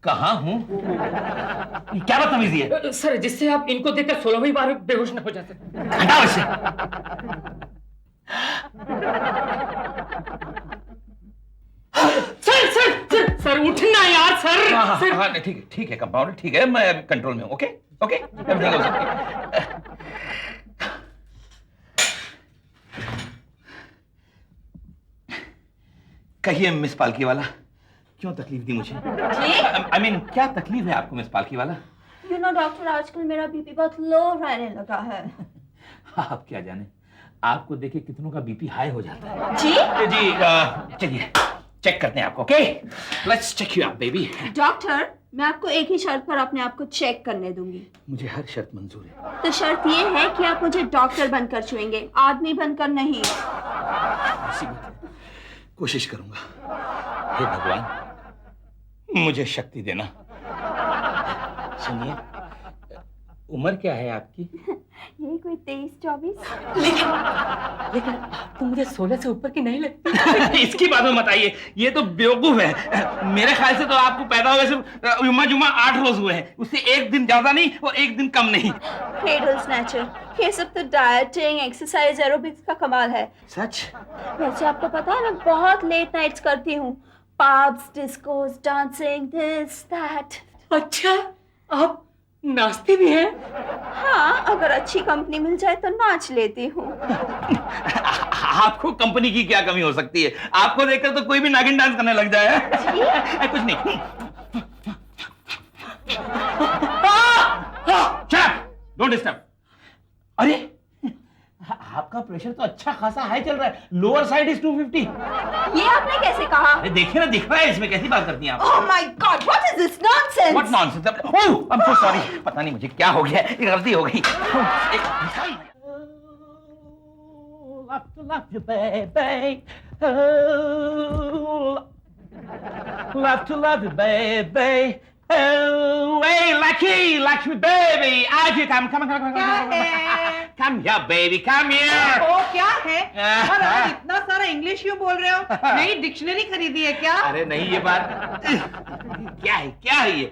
कहाँ हूँ? क्या बदतमीजी है? सर, जिससे आप इनको देखकर 16वीं बार बेहोश न हो जाते। हटाओ इसे। सर उठना यार सर। हाँ, ठीक है कंपाउंडर, ठीक है, मैं कंट्रोल में हूँ। Okay okay, everything is okay. कहिए मिस पालकी वाला, क्यों तकलीफ दी मुझे? I mean, क्या तकलीफ है आपको मिस पालकी वाला? डॉक्टर, आजकल मेरा बीपी बहुत लो रहने लगा है। आप क्या जाने, आपको देखे कितनों का बीपी हाई हो जाता है। जी चलिए चेक करते हैं आपको। Okay, let's check you out baby. Doctor, मैं आपको एक ही शर्त पर अपने आप को चेक करने दूंगी। मुझे हर शर्त मंजूर है। तो शर्त ये है कि आप मुझे डॉक्टर बनकर छुएंगे, आदमी बनकर नहीं। कोशिश करूंगा। हे भगवान, मुझे शक्ति देना। सुनिए, उम्र क्या है आपकी? यही कोई 23-24। लेकिन तो मुझे 16 से ऊपर की नहीं लगती। इसकी बात में मत आइए, ये तो बेवकूफ है। मेरे ख्याल से तो आपको पैदा हुए सिर्फ जुम्मा 8 रोज हुए हैं, उससे एक दिन ज्यादा नहीं और एक दिन कम नहीं। क्रेडल स्नैचर, ये सब तो डाइटिंग, एक्सरसाइज, एरोबिक्स का कमाल है। सच? वैसे आपको पता है, मैं बहुत लेट नाइट्स करती हूँ। Pubs, discourse, dancing, this that. अच्छा, आप नाचती भी हैं? हाँ, अगर अच्छी कंपनी मिल जाए तो नाच लेती हूँ। आपको कंपनी की क्या कमी हो सकती है? आपको देखकर तो कोई भी नागिन डांस करने लग जाए। कुछ नहीं। Shut up! Don't disturb. अरे, आपका प्रेशर तो अच्छा खासा हाई चल रहा है। Lower side is 250। ये आपने कैसे कहा? अरे देखिए ना, दिख रहा है इसमें। कैसी बात करती हैं आप? Oh my God! What is this nonsense? What nonsense? Oh, I'm so sorry. पता नहीं मुझे क्या हो गया, ये गलती हो गई। Love you, baby. Love to love you, baby. Oh, hey, Lakshmi, baby. आज ही come on. क्या है? Come here, baby, come here. ओ क्या है? और आज इतना सारा इंग्लिश क्यों बोल रहे हो? नई डिक्शनरी खरीदी है क्या? अरे नहीं, ये बात क्या है ये?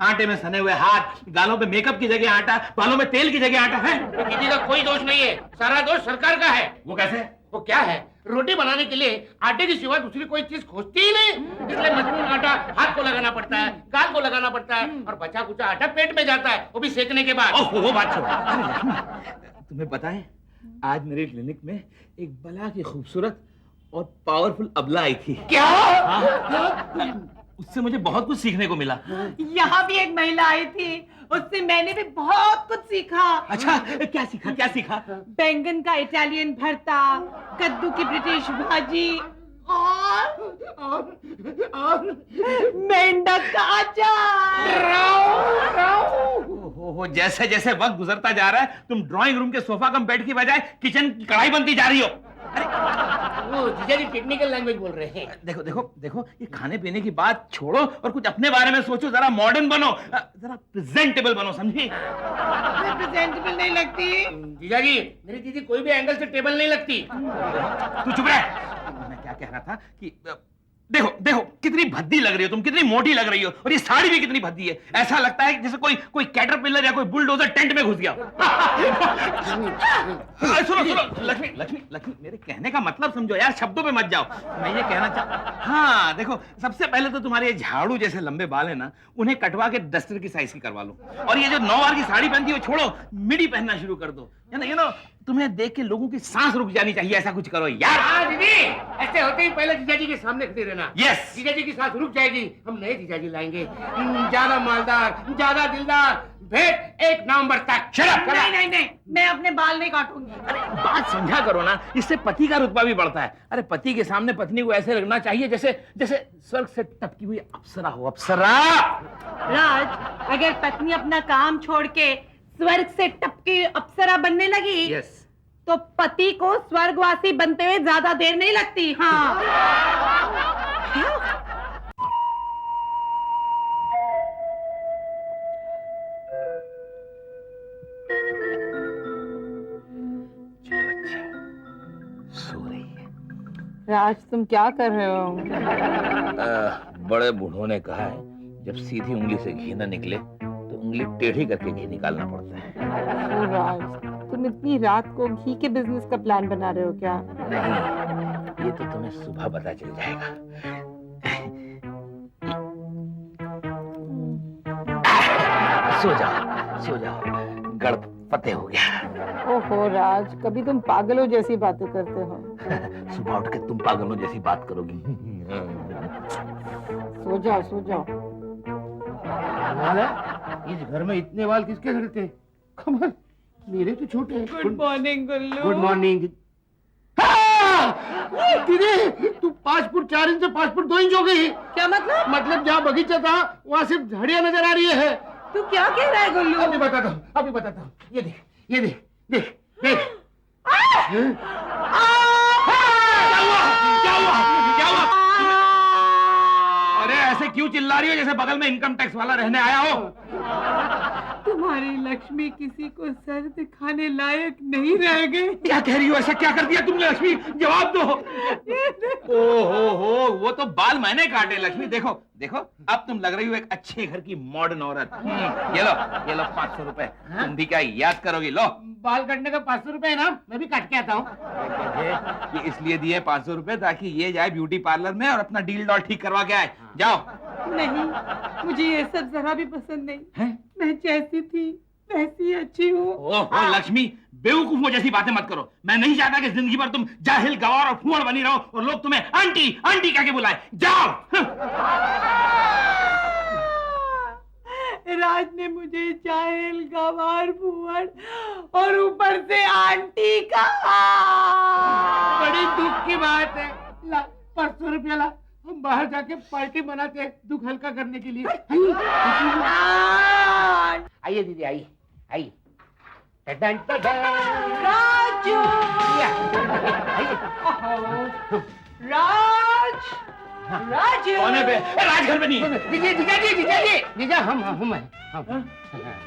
आटे में सने हुए हाथ, गालों पे मेकअप की जगह आटा, बालों में तेल की जगह आटा है। किसी का कोई दोष नहीं है, सारा दोष सरकार का है। वो कैसे? वो क्या है, रोटी बनाने के लिए आटे की सिवा दूसरी कोई चीज खोजती ही नहीं, इसलिए मजबूत आटा हाथ को लगाना पड़ता है, गाल को लगाना पड़ता है, और बचा कुचा आटा पेट में जाता है, वो भी सेकने के बाद। ओह, वो बात छोड़ो। तुम्हें पता है, आज मेरे क्लिनिक में एक बला की खूबसूरत और पावरफुल अबला आई थी। क्या? उससे मुझे बहुत कुछ सीखने को मिला। यहाँ भी एक महिला आई थी, उससे मैंने भी बहुत कुछ सीखा। अच्छा, क्या सीखा? बैंगन का इटालियन भरता, कद्दू की ब्रिटिश भाजी और मेंढक का अचार। हो जैसे जैसे वक्त गुजरता जा रहा है, तुम ड्राइंग रूम के सोफा कम बेड की बजाय किचन की कढ़ाई बनती जा रही हो। वो जीजा जी टेक्निकल लैंग्वेज बोल रहे हैं। देखो, ये खाने पीने की बात छोड़ो और कुछ अपने बारे में सोचो। जरा मॉडर्न बनो, जरा प्रेजेंटेबल बनो, समझी? प्रेजेंटेबल नहीं लगती। जीजा जी, मेरी दीदी कोई भी एंगल से टेबल नहीं लगती। तू चुप रह। मैं क्या कह रहा था कि देखो कितनी भद्दी लग रही हो तुम, कितनी मोटी लग रही हो, और ये साड़ी भी कितनी भद्दी है। ऐसा लगता है जैसे कोई कैटरपिलर या कोई बुलडोजर टेंट में घुस गया। सुनो लक्ष्मी, मेरे कहने का मतलब समझो यार, शब्दों पे मत जाओ। मैं ये कहना हाँ, देखो, सबसे पहले तो तुम्हारे झाड़ू जैसे लंबे बाल है ना, उन्हें कटवा के डस्टर की साइज की करवा लो, और ये जो 9 बार की साड़ी पहनती है वो छोड़ो, मिडी पहनना शुरू कर दो। तुम्हें देख के लोगों की सांस रुक जानी चाहिए। ऐसा कुछ करो यार। हाँ दीदी, ऐसे होते ही पहले जीजा जी के सामने खड़े रहना। यस। जीजा जी की सांस रुक जाएगी, हम नए जीजा जी लाएंगे, ज्यादा मालदार, ज्यादा दिलदार, भेंट 1 नवंबर तक। नहीं, मैं अपने बाल नहीं काटूंगी। अरे बात समझा करो ना, इससे पति का रुतबा भी बढ़ता है। अरे पति के सामने पत्नी को ऐसे लगना चाहिए जैसे स्वर्ग से टपकी हुई अप्सरा हो। अप्सरा राज, अगर पत्नी अपना काम छोड़ के स्वर्ग से टपकी अप्सरा बनने लगी, यस, तो पति को स्वर्गवासी बनते हुए ज्यादा देर नहीं लगती। हाँ, सो रही है। राज, तुम क्या कर रहे हो? बड़े बूढ़ों ने कहा है, जब सीधी उंगली से घी न निकले तो उंगली टेढ़ी करके घी निकालना पड़ता है। ओ राज, तुम इतनी रात को घी के बिजनेस का प्लान बना रहे हो क्या? नहीं, ये तो तुम्हें सुबह पता चल जाएगा। सो जाओ, गड़ फतेह हो गया। ओहो राज, कभी तुम पागलों जैसी बातें करते हो। सुबह उठ के तुम पागलों जैसी बात करोगी। सो जाओ, सो जाओ। कमाल है, इस घर में इतने बाल किसके झड़ते हैं? कमाल, मेरे तो छोटे हैं। Good morning Gullu. Good morning. दीदी, तू 5 फुट 4 इंच से 5 फुट 2 इंच हो गई। क्या मतलब? मतलब जहाँ बगीचा था वहाँ सिर्फ झाड़ियाँ नजर आ रही है। तू क्या कह रहा है गुल्लू? अभी बताता हूँ। ये देख। क्या हुआ? अरे ऐसे क्यों चिल्ला रही हो जैसे बगल में इनकम टैक्स वाला रहने आया हो? तुम्हारी लक्ष्मी किसी को सर दिखाने लायक नहीं रह गई। क्या कह रही हो? ऐसा क्या कर दिया तुमने लक्ष्मी? जवाब दो। ओहो, वो तो बाल मैंने काटे लक्ष्मी। देखो, अब तुम लग रही हो एक अच्छे घर की मॉडर्न औरत। ये लो 500 रुपए। तुम भी क्या याद करोगी? लो। बाल काटने का 500 रुपए है ना, मैं भी काट के आता हूँ। ये इसलिए दिए 500 रुपए ताकि ये जाए ब्यूटी पार्लर में और अपना डील डॉल ठीक करवा के आए। जाओ। नहीं, मुझे ये सब जरा भी पसंद नहीं है? मैं जैसी थी वैसी अच्छी हूँ। ओहो लक्ष्मी, बेवकूफों जैसी बातें मत करो। मैं नहीं चाहता कि जिंदगी भर तुम जाहिल, गवार और फूहड़ बनी रहो और लोग तुम्हें आंटी कह के बुलाए। जाओ। राज ने मुझे जाहिल, गवार, फूहड़ और ऊपर से आंटी कहा। बड़ी दुख की बात है। ला 500 रुपया ला, हम बाहर जाके पार्टी मनाते हैं दुख हल्का करने के लिए। आइए दीदी, आइए। राजू, राजू, कौन है बे? राज घर में नहीं है। जीजा हम हैं।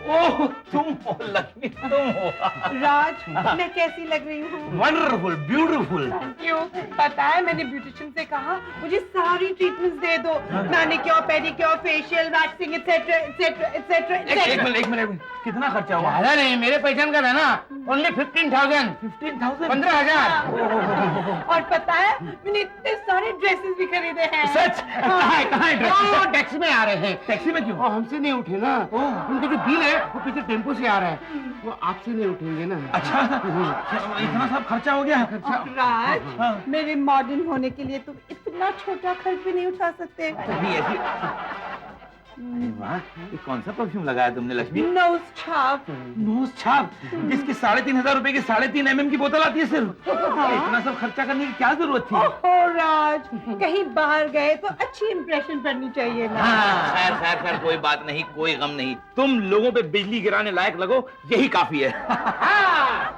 ओह तुम हो लक्ष्मी, तुम हो। राज, मैं कैसी लग रही हूँ? Wonderful, beautiful. क्यों? पता है, मैंने ब्यूटिशियन से कहा मुझे सारी ट्रीटमेंट्स दे दो। Manicure, pedicure, facial, waxing, etcetera etcetera etcetera. एक मिनट, कितना खर्चा हुआ? ज्यादा नहीं, मेरे पहचान का था ना, ओनली 15,000। 15,000। और पता है, मैंने इतने सारे ड्रेसेस भी खरीदे हैं। सच? कहाँ है ड्रेस? टैक्सी में आ रहे हैं। टैक्सी में क्यों? हमसे नहीं उठे ना, उनका जो बिल है वो पीछे टेम्पो से आ रहा है, वो आपसे नहीं उठेंगे ना। अच्छा, इतना सब खर्चा हो गया? राज, मेरे मॉडर्न होने के लिए तुम इतना छोटा खर्च भी नहीं उठा सकते। अरे वाह, ये कौन सा परफ्यूम लगाया तुमने लक्ष्मी? नोज छाप। नोज छाप, जिसकी 3,500 रुपए की 3.5 mm की बोतल आती है सिर्फ। इतना सब खर्चा करने की क्या जरूरत थी? ओहो राज, कहीं बाहर गए तो अच्छी इंप्रेशन पड़नी चाहिए ना। खैर कोई बात नहीं, कोई गम नहीं। तुम लोगों पे बिजली गिराने लायक लगो, यही काफी है।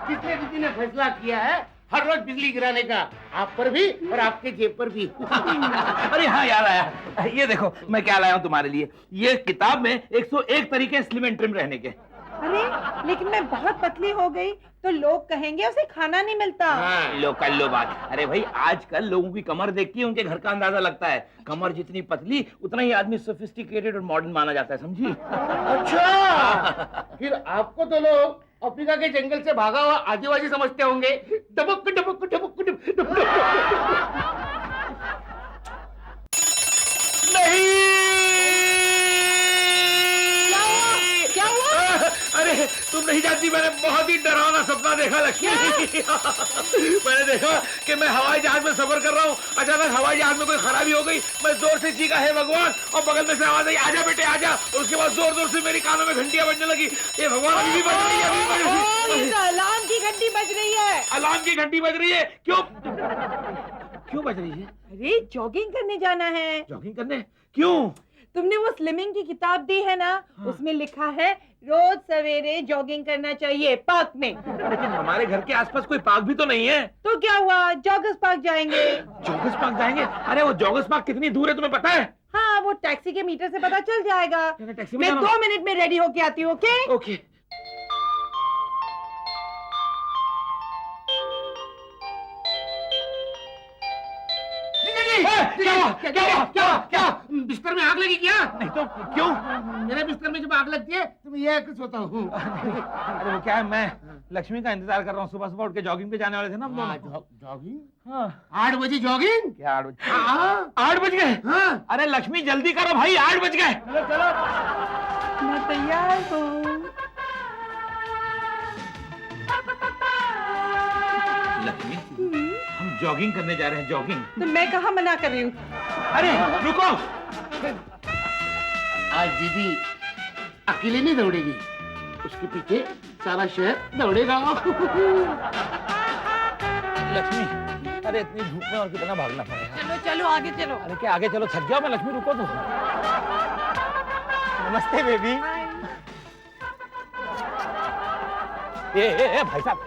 पिछले दीदी ने फैसला किया है हर रोज बिजली गिराने का, आप पर भी और आपके जेब पर भी। अरे हाँ याद आया, ये देखो मैं क्या लाया हूँ तुम्हारे लिए। ये किताब में 101 तरीके स्लिम एंड ट्रिम रहने के। अरे लेकिन मैं बहुत पतली हो गई तो लोग कहेंगे उसे खाना नहीं मिलता। लो कर लो बात। अरे भाई आजकल लोगों की कमर देख के उनके घर का अंदाजा लगता है। कमर जितनी पतली उतना ही आदमी सोफिस्टिकेटेड और मॉडर्न माना जाता है, समझी? अच्छा, फिर आपको तो लोग अफ्रीका के जंगल से भागा हुआ आदिवासी समझते होंगे। डबक डबक डबक डबक। नहीं, क्या हुआ? अरे तुम नहीं जानती, मैंने बहुत ही डरावना सपना देखा लक्ष्मी। मैंने देखा कि मैं हवाई जहाज में सफर कर रहा हूँ, अचानक हवाई जहाज में कोई खराबी हो गई। मैं जोर से चीखा है भगवान, और बगल में से आवाज आई आजा बेटे आजा, और उसके बाद जोर जोर से मेरी कानों में घंटियां बजने लगी। ये भगवान अभी भी बज रही है, अभी भी बज रही है। अलार्म की घंटी बज रही है। अलार्म की घंटी बज रही है? क्यों बज रही है? अरे जॉगिंग करने जाना है। जॉगिंग करने? क्यों? तुमने वो स्लिमिंग की किताब दी है ना, उसमें लिखा है रोज सवेरे जॉगिंग करना चाहिए पार्क में। लेकिन हमारे घर के आसपास कोई पार्क भी तो नहीं है। तो क्या हुआ, जॉगर्स पार्क जाएंगे। जॉगर्स पार्क जाएंगे? अरे वो जॉगर्स पार्क कितनी दूर है तुम्हें पता है? हाँ, वो टैक्सी के मीटर से पता चल जाएगा। टैक्सी में मैं 2 मिनट में रेडी होके आती हूँ। Okay okay. क्या हुआ क्या बिस्तर में आग लगी क्या? नहीं तो क्यों? मेरे बिस्तर में जब आग लगती है तो मैं ये सोता हूँ। अरे वो क्या है, मैं लक्ष्मी का इंतजार कर रहा हूँ। सुबह सुबह उठ के जॉगिंग पे जाने वाले थे ना हम दोनों। जॉगिंग? हाँ। 8 बजे जॉगिंग? क्या 8 बजे? हाँ 8 बज गए? हाँ। अरे लक्ष्मी जल्दी करो भाई, 8 बज गए। चलो चलो। मैं तैयार हूँ। लक्ष्मी हम जॉगिंग करने जा रहे हैं, जॉगिंग। तो मैं कहाँ मना कर रही हूँ? अरे रुको, आज दीदी अकेले नहीं दौड़ेगी, उसके पीछे सारा शहर दौड़ेगा। लक्ष्मी अरे इतनी धूप में और कितना भागना पड़ेगा। चलो चलो आगे चलो। अरे क्या आगे चलो, थक जाओ मैं। लक्ष्मी रुको तो। नमस्ते बेबी। ए भाई साहब,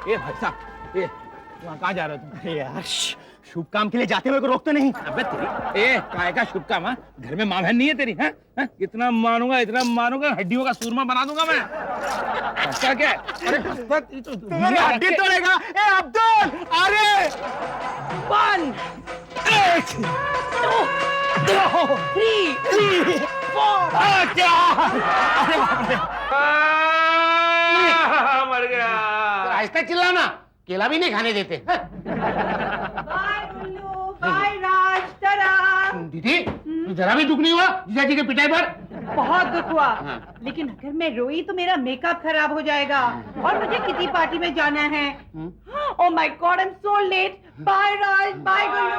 वहाँ कहाँ जा रहे हो तुम? यार शुभ काम के लिए जाते हुए को रोकते नहीं। अबे तेरी काय का शुभ काम? घर में माँ बहन नहीं है तेरी? हैं? इतना मारूंगा हड्डियों का सूरमा बना दूंगा मैं। अच्छा क्या? अरे तुम्हारी हड्डी तोड़ेगा। ए अब्दुल, अरे 1 2 3 4 क्या? अरे बाप रे। मर गया। आहिस्ता चिल्लाना, केला भी नहीं खाने देते। बाय गुल्लू, बाय राज, टाटा। दीदी जरा भी दुख नहीं हुआ जीजा जी के पिटाई पर? बहुत दुख हुआ, हाँ। लेकिन अगर मैं रोई तो मेरा मेकअप खराब हो जाएगा और मुझे किटी पार्टी में जाना है। Oh my god, I am so late. Bye Raj, bye Gullu.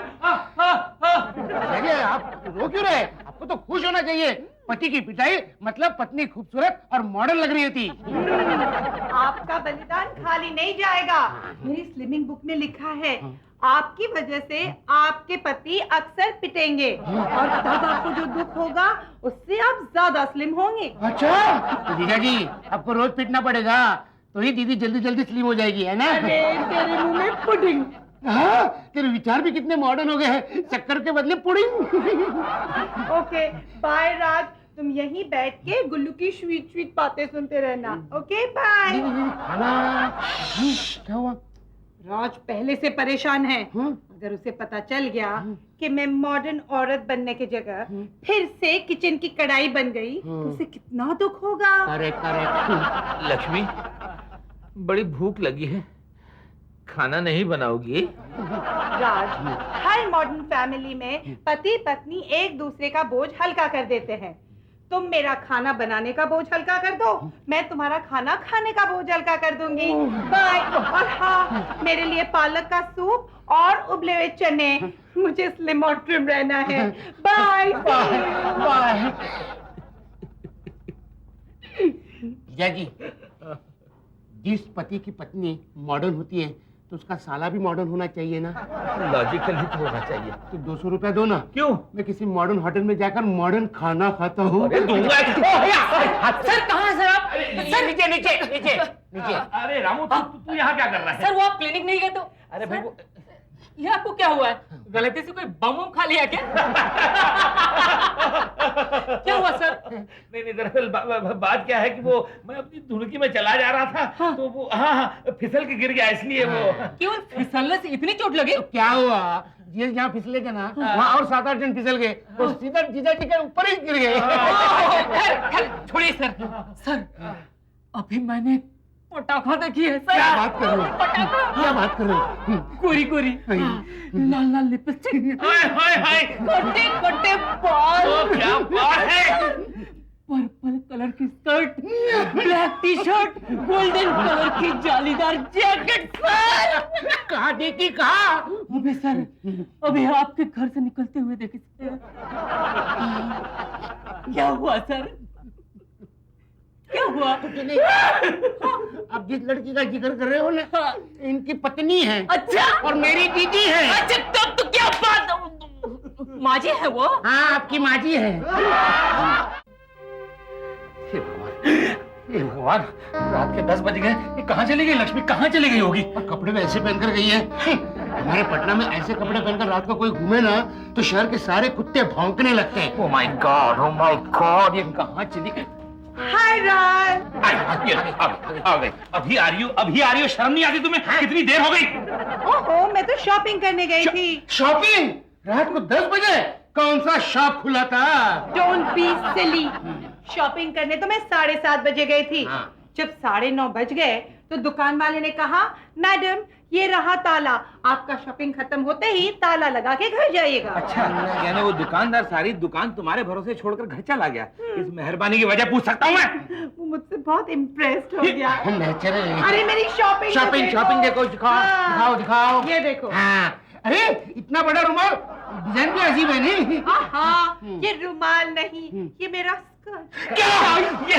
अरे आप रो क्यों रहे? आपको तो खुश होना चाहिए। पति की पिटाई मतलब पत्नी खूबसूरत और मॉडर्न लग रही थी। आपका बलिदान खाली नहीं जाएगा। मेरी स्लिमिंग बुक में लिखा है, आपकी वजह से आपके पति अक्सर पिटेंगे और तब आपको जो दुख होगा उससे आप ज्यादा स्लिम होंगे। अच्छा तो जीजा जी आपको रोज पिटना पड़ेगा तो ही दीदी जल्दी जल्दी स्लिम हो जाएगी, है ना? अरे तेरे मुंह में पुडिंग। हाँ, तेरे विचार भी कितने मॉडर्न हो गए हैं। शक्कर के बदले पुडिंग। ओके बाय राज, तुम यहीं बैठ के गुल्लू की स्वीट स्वीट बातें सुनते रहना। Okay bye. खाना क्या हुआ? राज पहले से परेशान है। हाँ? अगर उसे पता चल गया कि मैं मॉडर्न औरत बनने की जगह फिर से किचन की कढ़ाई बन गई तो उसे कितना दुख होगा। Correct correct. लक्ष्मी बड़ी भूख लगी है, खाना नहीं बनाओगी? राज, हर मॉडर्न फैमिली में पति पत्नी एक दूसरे का बोझ हल्का कर देते हैं। तुम मेरा खाना बनाने का बोझ हल्का कर दो, मैं तुम्हारा खाना खाने का बोझ हल्का कर दूंगी। बाय। और हाँ, मेरे लिए पालक का सूप और उबले हुए चने। मुझे स्लिम और ट्रिम रहना है। Bye bye. जीजा जी, जिस पति की पत्नी मॉडर्न होती है तो उसका साला भी मॉडर्न होना चाहिए ना? लॉजिकल ही तो होना चाहिए। तो 200 रुपया दो ना। क्यों? मैं किसी मॉडर्न होटल में जाकर मॉडर्न खाना खाता हूँ। दूंगा। सर कहाँ है सर आप? सर नीचे नीचे नीचे नीचे। अरे रामू तू यहाँ क्या कर रहा है? सर वो आप क्लिनिक नहीं गए तो? अरे भाई सर, ये आपको क्या हुआ है? गलती से कोई बम वम खा लिया क्या? क्या हुआ सर? नहीं दरअसल बात क्या है कि वो मैं अपनी धुड़की में चला जा रहा था तो वो हाँ फिसल के गिर गया, इसलिए वो। केवल फिसलने से इतनी चोट लगी? क्या हुआ? ये जहाँ फिसले थे ना वहाँ और 7-8 जन फिसल गए और सीधा जीजा जी के ऊपर ही गिर गए। छोड़िए सर। सर अभी मैंने पटाखा देखी है सर। क्या बात कर रहे हो? पटाखा। क्या बात कर रहे हो? गोरी गोरी लाल लाल लिपस्टिक, हाय कोटे कोटे बाल, ओ, क्या बात है? पर्पल कलर की shirt, black T shirt, golden colour की जालीदार जैकेट। सर कहाँ देखी कहाँ? अबे सर अभी आपके घर से निकलते हुए देखे सर। क्या हुआ सर? क्या हुआ? अब जिस लड़की का जिक्र कर रहे हो ना, इनकी पत्नी है। अच्छा और मेरी दीदी है। अच्छा तब तो क्या बात? माजी है वो? हाँ आपकी माजी है। हे भगवान, रात के 10 बज गए। ये कहाँ चली गई लक्ष्मी? कहाँ चली गई होगी? और कपड़े में ऐसे पहनकर गई है। हमारे पटना में ऐसे कपड़े पहनकर रात को कोई घूमे ना तो शहर के सारे कुत्ते भौंकने लगते हैं। ओह माय गॉड, ये कहाँ चली गई? हाय राज। आ गई। अभी आ रही हो? शर्म नहीं आती तुम्हें? कितनी देर हो गई? ओहो, मैं तो शॉपिंग करने गई थी। शॉपिंग? रात को 10 बजे? कौन सा शॉप खुला था? Don't be silly. शॉपिंग करने तो मैं 7:30 बजे गई थी। हाँ। जब 9:30 बज गए तो दुकान वाले ने कहा, मैडम ये रहा ताला, आपका शॉपिंग खत्म होते ही ताला लगा के घर जाइएगा। अच्छा, यानी वो दुकानदार सारी दुकान तुम्हारे भरोसे छोड़कर घर चला गया। इस मेहरबानी की वजह पूछ सकता हूँ मैं? वो मुझसे बहुत इम्प्रेस्ड हो गया। नेचुरल। अरे मेरी शॉपिंग शॉपिंग देखो, दिखाओ दिखाओ। ये देखो। हाँ, अरे इतना बड़ा रुमाल, डिजाइन भी अजीब है नहीं? हाँ, ये रुमाल नहीं, ये मेरा स्कर्ट। क्या ये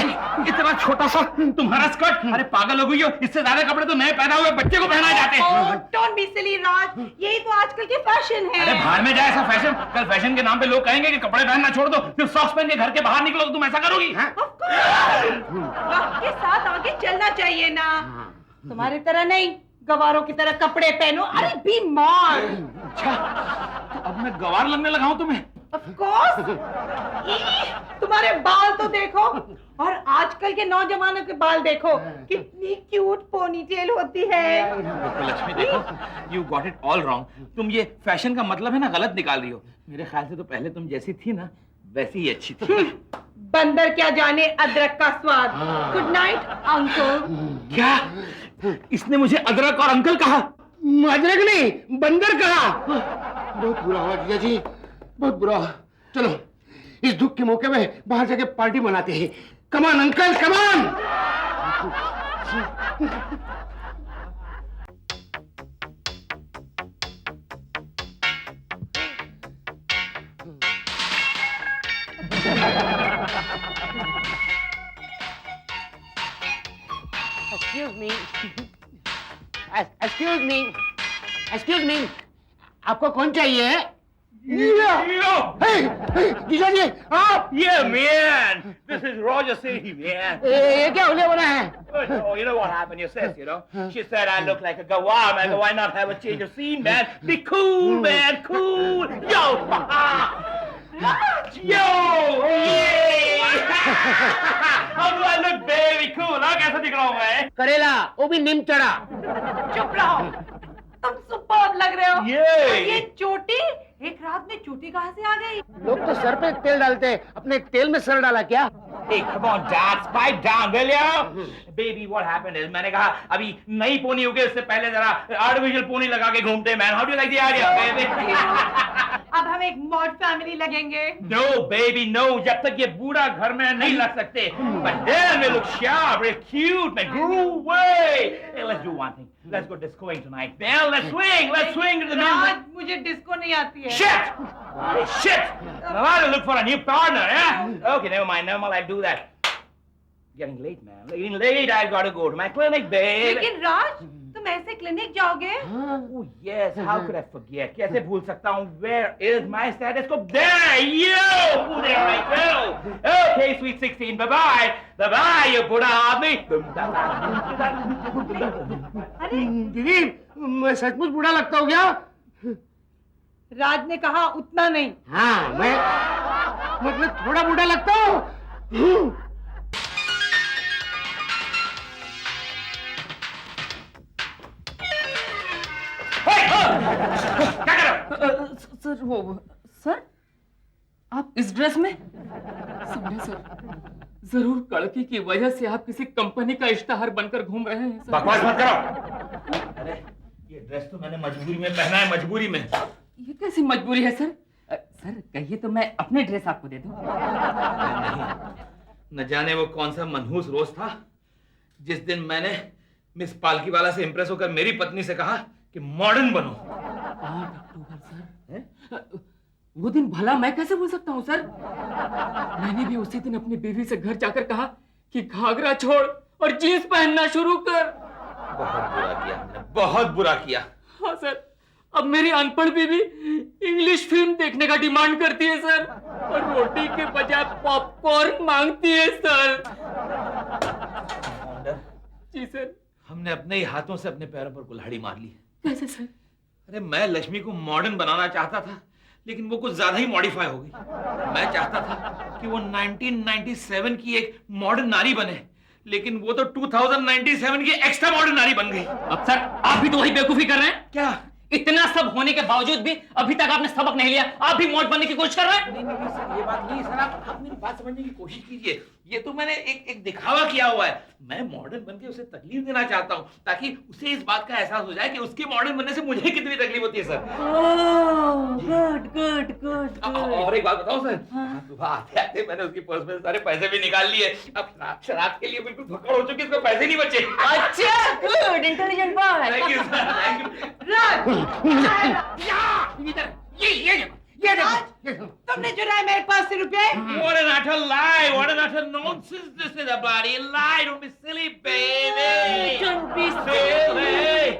इतना छोटा सा तुम्हारा स्कर्ट? अरे पागल हो गई हो, इससे ज्यादा कपड़े तो नए पैदा हुए बच्चे को पहनाए जाते हैं। डोंट बी सिली राज, यही तो आजकल के फैशन है। अरे भाड़ में जाए ऐसा फैशन। कल फैशन के नाम पे लोग कहेंगे कि कपड़े पहनना छोड़ दो, फिर सॉक्स पहन के घर के बाहर निकलो तो तुम ऐसा करोगी? वक्त के साथ आगे चलना चाहिए ना। तुम्हारी तरह नहीं, गवारों की तरह कपड़े पहनो। अरे बी मॉड। अच्छा, तो अब मैं गवार लगने लगा हूं तुम्हें? Of course. तुम्हारे बाल तो देखो, और आजकल के नौजवानों के बाल देखो, कितनी क्यूट पोनीटेल होती है। देखो लक्ष्मी, देखो, you got it all wrong. तुम ये फैशन का मतलब है ना गलत निकाल रही हो। मेरे ख्याल से तो पहले तुम जैसी थी ना वैसी ही अच्छी थी। बंदर क्या जाने अदरक का स्वाद। Good night uncle. क्या इसने मुझे अदरक और अंकल कहा? अदरक नहीं, बंदर कहा। बहुत बुरा हुआ जीजा जी, बहुत बुरा। चलो इस दुख के मौके में बाहर जाके पार्टी मनाते हैं। कमान अंकल, कमान। Excuse me, आपको कौन चाहिए? जीजा जी आप? Yeah, man. This is Roger City, man. ये क्या होने वाला है? Oh, you know what happened, your sis, you know? She said I look like a gawar, man. Why not have a change of scene, man? Be cool, man, cool. Yo! Yo! Yeah! How do I look, baby? Cool, huh? कैसा दिख रहा हूँ मैं? करेला, वो भी नीम चढ़ा। चुप रहो, तुम सुपर्ब लग रहे हो। ये ये चोटी, एक रात में चोटी कहाँ से आ गई? लोग तो सर पे तेल डालते हैं, अपने तेल में सर डाला क्या? Hey, come on, Dad, pipe down, will you? Baby, what happened is, मैंने कहा अभी नई पोनी हो गई, उससे पहले जरा आर्टिफिशियल पोनी लगा के घूमते, man. How do you like the idea, baby? अब हम एक मॉड फैमिली लगेंगे। No, baby, no. जब तक ये बूढ़ा घर में नहीं लग सकते. But then we look sharp, we're cute, man. Groove way. Hey, let's do one thing. Let's go discoing tonight, man. Let's swing to the Raj, music. मुझे डिस्को नहीं आती है। Shit! Hey, shit! Now I gotta look for a new partner, yeah? Okay, never mind, I'll do that. Getting late, man. Getting late, I gotta go to my clinic, babe. लेकिन राज, तुम ऐसे clinic जाओगे? Oh, yes, how could I forget? कैसे भूल सकता हूँ? Where is my stethoscope? There, you! Oh, there I go. Okay, sweet 16, bye-bye. Bye-bye, you बूढ़ा आदमी. अरे दीदी, मैं सचमुच बूढ़ा लगता हूँ क्या? राज ने कहा उतना नहीं। हाँ, मैं मतलब थोड़ा बूढ़ा लगता हूँ। क्या कर रहे हो? सर वो सर आप इस ड्रेस में? समझे सर, जरूर कड़की की वजह से आप किसी कंपनी का इश्तहार बनकर घूम रहे हैं सर। बकवास मत करो। अरे ये ड्रेस तो मैंने मजबूरी में पहना है, मजबूरी में। ये कैसी मजबूरी है सर? सर कहिए तो मैं अपने ड्रेस आपको दे दूं। नहीं, न जाने वो कौन सा मनहूस रोज था जिस दिन मैंने मिस पालकी वाला से इंप्रेस होकर मेरी पत्नी से कहा कि मॉडर्न बनो। 8 अक्टूबर सर, वो दिन भला मैं कैसे भूल सकता हूँ सर? मैंने भी उसी दिन अपनी बीवी से घर जाकर कहा कि घाघरा छोड़ और जींस पहनना शुरू कर। बहुत बुरा किया हमने, बहुत बुरा किया। हाँ सर, अब मेरी अनपढ़ बीवी इंग्लिश फिल्म देखने का डिमांड करती है सर, और रोटी के बजाय पॉपकॉर्न मांगती है सर। जी सर। हमने अपने ही हाथों से अपने पैरों पर कुल्हाड़ी मार ली। कैसे सर? अरे मैं लक्ष्मी को मॉडर्न बनाना चाहता था, लेकिन वो कुछ ज्यादा ही मॉडिफाई हो गई। मैं चाहता था कि वो 1997 की एक मॉडर्न नारी बने, लेकिन वो तो 2097 की एक्स्ट्रा मॉडर्न नारी बन गई। अब सर आप भी तो वही बेवकूफी कर रहे हैं। क्या इतना सब होने के बावजूद भी अभी तक आपने सबक नहीं लिया, आप भी मॉड बनने की कोशिश कर रहे हैं। नहीं नहीं सर, ये बात नहीं सर, आप मेरी बात समझने की कोशिश कीजिए। ये तो मैंने एक दिखावा किया हुआ है। मैं मॉडर्न बनके उसे तकलीफ देना चाहता हूँ ताकि उसे इस बात का एहसास हो जाए कि उसके मॉडर्न बनने से मुझे कितनी तकलीफ होती है सर। गुड गुड गुड और एक बात बताओ सर, सुबह आते आते मैंने उसकी पर्स में सारे पैसे भी निकाल लिए। अब शराब के लिए बिल्कुल भक्कड़ हो चुकी है, इसमें पैसे नहीं बचे। अच्छा good intelligent boy. Thank you sir, thank you. ये देखो। तुमने चुराए मेरे पास से रुपए? What an utter lie! What an utter nonsense this is, a bloody lie! Don't be silly, baby! Don't be silly!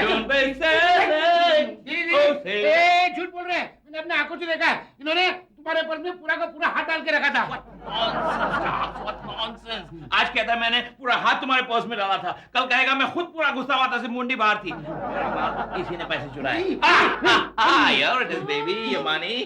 Don't be silly! Oh, silly! ए, झूठ बोल रहे हैं। मैंने अपने आंखों से देखा है। इन्होंने तुम्हारे पर्स में पूरा का पूरा हाथ डाल के रखा था। What nonsense! आज कहता है मैंने पूरा हाथ तुम्हारे पर्स में डाला था, कल कहेगा मैं खुद पूरा घुसा हुआ था, सिर्फ मुंडी बाहर थी। किसी ने पैसे चुराए। Here it is, baby, your money.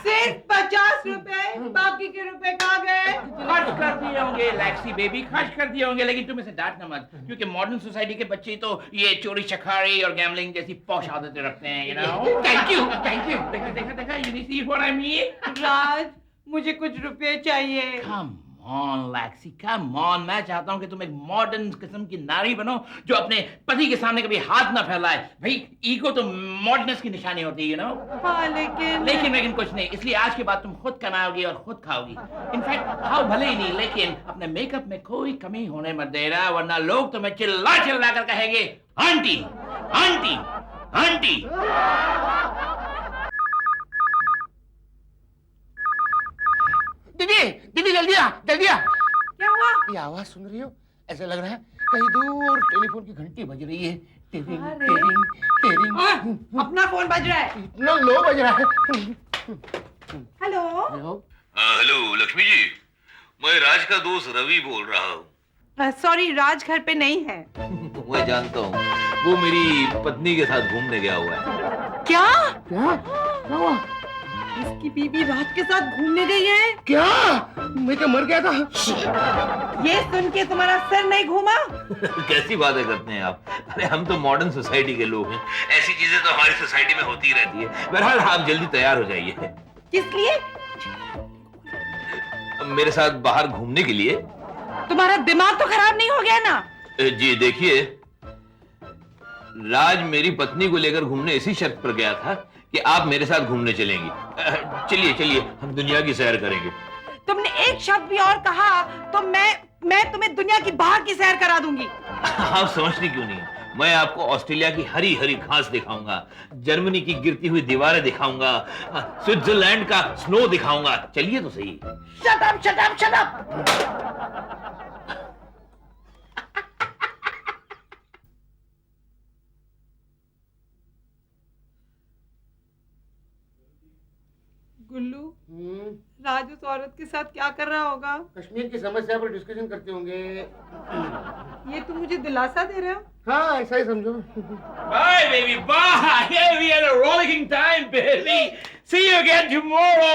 सिर्फ 50 रुपए, बाकी के रुपए कहाँ गए? खर्च कर दिए होंगे लैक्सी बेबी, खर्च कर दिए होंगे, लेकिन तुम इसे डांटना मत, क्योंकि मॉडर्न सोसाइटी के बच्चे तो ये चोरी चकारी और गैम्बलिंग जैसी पौश आदतें रखते हैं, you know? Thank you, thank you. देखा, you see what I mean? राज, मुझे कुछ रुपए चाहिए। Come on, लैक्सी, come on, मैं चाहता हूँ कि तुम एक मॉडर्न किस्म की नारी बनो जो अपने पति के सामने कभी हाथ ना फैलाए। भाई ईगो तो मॉडर्ननेस की निशानी होती है, you know? हाँ लेकिन कुछ नहीं, इसलिए आज के बाद तुम खुद कमाओगी और खुद खाओगी। इनफैक्ट खाओ भले ही नहीं, लेकिन अपने मेकअप में कोई कमी होने मत देना, वरना लोग तुम्हें चिल्ला चिल्ला कर कहेंगे आंटी आंटी आंटी। दीदी, दीदी जल्दी आ, जल्दी आ। क्या हुआ? ये आवाज सुन रही हो? ऐसा लग रहा है कहीं दूर टेलीफोन की घंटी बज रही है। टेरिंग अरे। टेरिंग टेरिंग। अपना फोन बज रहा है। इतना लो बज रहा है। हेलो। हेलो लक्ष्मी जी, मैं राज का दोस्त रवि बोल रहा हूँ। सॉरी, राज घर पे नहीं है। मैं जानता हूँ, वो मेरी पत्नी के साथ घूमने गया हुआ है। क्या? क्या? क्या हुआ? इसकी बीवी राज के साथ घूमने गई है? क्या? मैं क्या मर गया था? ये सुन के तुम्हारा सर नहीं घूमा? कैसी बातें करते हैं आप? अरे हम तो मॉडर्न सोसाइटी के लोग हैं, ऐसी चीजें तो हमारी सोसाइटी में होती रहती है। बहरहाल आप जल्दी तैयार हो जाइए। किस लिए? मेरे साथ बाहर घूमने के लिए। तुम्हारा दिमाग तो खराब नहीं हो गया ना? जी देखिए, राज मेरी पत्नी को लेकर घूमने इसी शर्त पर गया था कि आप मेरे साथ घूमने चलेंगी। चलिए चलिए, हम दुनिया की सैर करेंगे। तुमने एक शब्द भी और कहा तो मैं तुम्हें दुनिया की बाहर की सैर करा दूंगी। आप समझती क्यों नहीं? मैं आपको ऑस्ट्रेलिया की हरी हरी घास दिखाऊंगा, जर्मनी की गिरती हुई दीवारें दिखाऊंगा, स्विट्जरलैंड का स्नो दिखाऊंगा। चलिए तो सही। Shut up, shut up, shut up. Gullu, Raj उस औरत के साथ क्या कर रहा होगा? कश्मीर की समस्या पर डिस्कशन करते होंगे। ये तुम मुझे दिलासा दे रहे हो? हाँ, ऐसा ही समझो। Bye, baby, bye. Yeah, we had a rollicking time, baby. See you again tomorrow.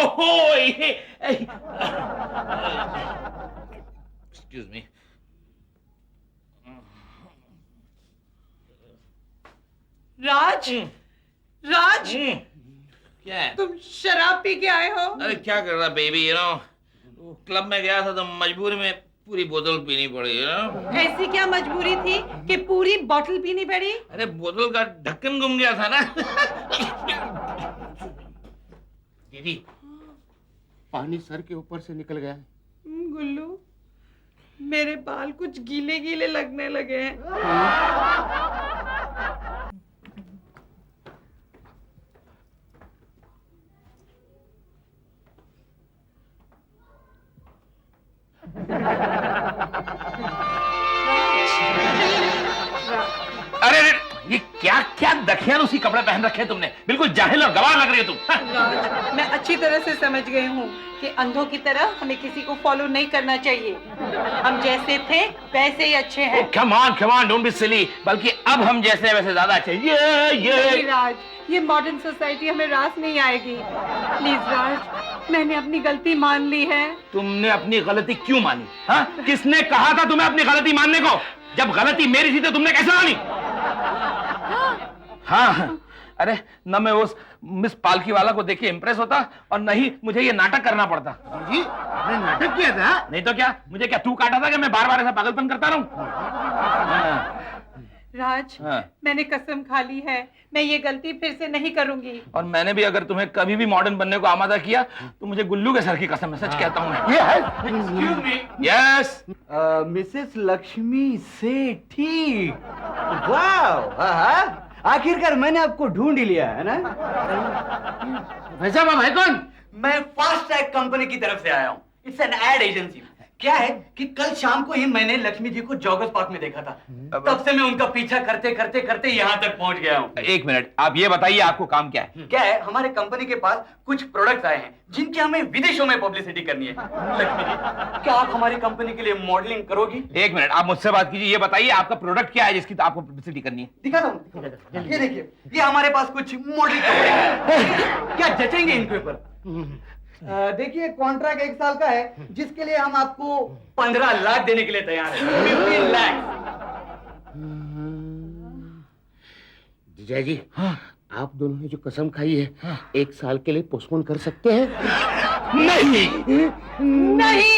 Excuse me. राज, राज, क्या है? तुम शराब पी के आए हो? अरे क्या कर रहा बेबी, यू नो, क्लब में गया था तो मजबूरी में पूरी बोतल पीनी पड़ी, यू नो। ऐसी क्या मजबूरी थी कि पूरी बोतल पीनी पड़ी? अरे बोतल का ढक्कन गुम गया था ना। दीदी, पानी सर के ऊपर से निकल गया है। गुल्लू, मेरे बाल कुछ गीले गीले लगने लगे हैं। अरे ये क्या क्या दखियानुसी कपड़े पहन रखे हैं तुमने, बिल्कुल जाहिल और गवार लग रही हो तुम। राज, मैं अच्छी तरह से समझ गई हूँ कि अंधों की तरह हमें किसी को फॉलो नहीं करना चाहिए। हम जैसे थे वैसे ही अच्छे हैं। Come on, don't be silly. बल्कि अब हम जैसे वैसे ज्यादा अच्छे। ये राज, ये मॉडर्न सोसाइटी हमें रास नहीं आएगी। प्लीज राज, मैंने अपनी गलती मान ली है। तुमने अपनी गलती क्यों मानी? हाँ, किसने कहा था तुम्हें अपनी गलती मानने को? जब गलती मेरी थी तो तुमने कैसे मानी? हाँ, अरे न मैं उस मिस पालकी वाला को देख के इम्प्रेस होता और नहीं मुझे ये नाटक करना पड़ता। जी आपने नाटक किया था? नहीं तो क्या, मुझे क्या तू काटा था कि मैं बार बार ऐसा पागलपन करता रहूं? राज, हाँ। मैंने कसम खा ली है, मैं ये गलती फिर से नहीं करूंगी। और मैंने भी अगर तुम्हें कभी भी मॉडर्न बनने को आमादा किया तो मुझे गुल्लू के सर की कसम है, सच कहता हूं मैं। Excuse me, yes Mrs Lakshmi Sethi. वाह, आखिरकार मैंने आपको ढूंढ ही लिया है ना। भाई साहब आप है कौन? मैं फास्ट ट्रैक कंपनी की तरफ से आया हूँ। It's an ad agency. क्या है कि कल शाम को ही मैंने लक्ष्मी जी को जॉगर्स पार्क में देखा था। तब से मैं उनका पीछा करते करते करते यहाँ तक पहुँच गया हूँ। एक मिनट, आप ये बताइए आपको काम क्या है? क्या है, हमारे कंपनी के पास कुछ प्रोडक्ट्स आए हैं जिनकी हमें विदेशों में पब्लिसिटी करनी है। लक्ष्मी जी, क्या आप हमारी कंपनी के लिए मॉडलिंग करोगी? एक मिनट, आप मुझसे बात कीजिए, ये बताइए आपका प्रोडक्ट क्या है जिसकी आपको पब्लिसिटी करनी है? दिखाता हूँ। ये देखिए, ये हमारे पास कुछ मॉडलिंग कपड़े हैं। क्या जचेंगे इनके ऊपर? देखिए, कॉन्ट्रैक्ट 1 साल का है जिसके लिए हम आपको 15 लाख देने के लिए तैयार हैं। 15 लाख। जीजा जी, आप दोनों ने जो कसम खाई है 1 साल के लिए पोस्टपोन कर सकते हैं? नहीं नहीं